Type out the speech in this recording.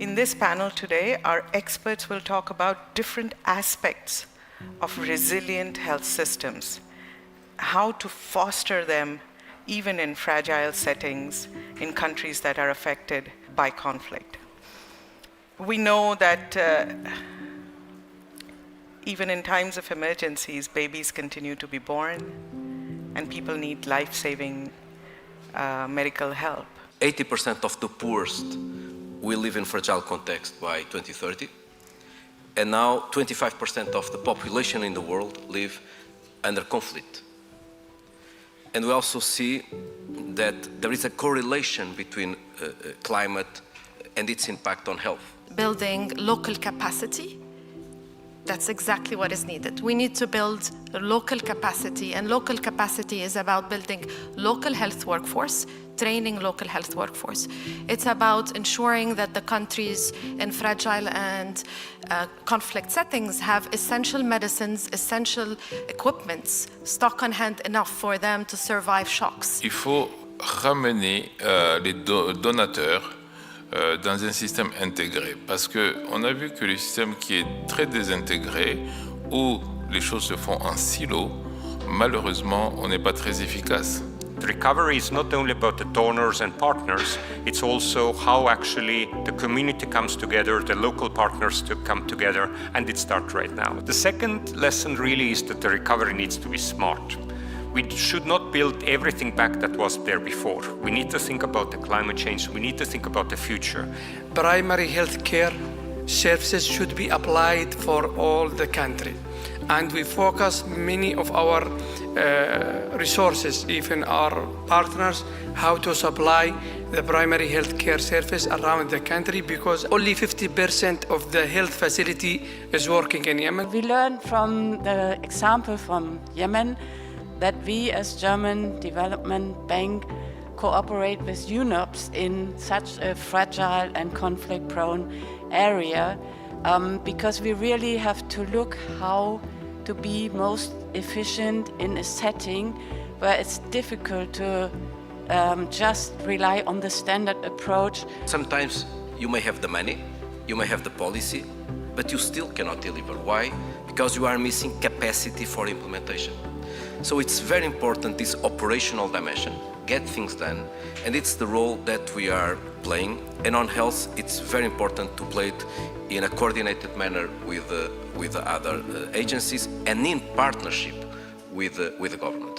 In this panel today, our experts will talk about different aspects of resilient health systems, how to foster them even in fragile settings in countries that are affected by conflict. We know that even in times of emergencies, babies continue to be born and people need life-saving medical help. 80% of the poorest will live in fragile context by 2030. And now 25% of the population in the world live under conflict. And we also see that there is a correlation between climate and its impact on health. Building local capacity, that's exactly what is needed. We need to build a local capacity, and local capacity is about building local health workforce, training local health workforce. It's about ensuring that the countries in fragile and conflict settings have essential medicines, essential equipments, stock on hand enough for them to survive shocks. Il faut ramener les donateurs dans un système intégré, parce qu'on a vu que le système qui est très désintégré, où les choses se font en silo, malheureusement, on n'est pas très efficace. The recovery is not only about the donors and partners, it's also how actually the community comes together, the local partners to come together, and it starts right now. The second lesson really is that the recovery needs to be smart. We should not build everything back that was there before. We need to think about the climate change, we need to think about the future. Primary health care services should be applied for all the country. And we focus many of our resources, even our partners, how to supply the primary health care service around the country, because only 50% of the health facility is working in Yemen. We learned from the example from Yemen that we as German Development Bank cooperate with UNOPS in such a fragile and conflict-prone area because we really have to look how to be most efficient in a setting where it's difficult to just rely on the standard approach. Sometimes you may have the money, you may have the policy, but you still cannot deliver. Why? Because you are missing capacity for implementation. So it's very important, this operational dimension, get things done, and it's the role that we are playing. And on health, it's very important to play it in a coordinated manner with the other agencies and in partnership with the government.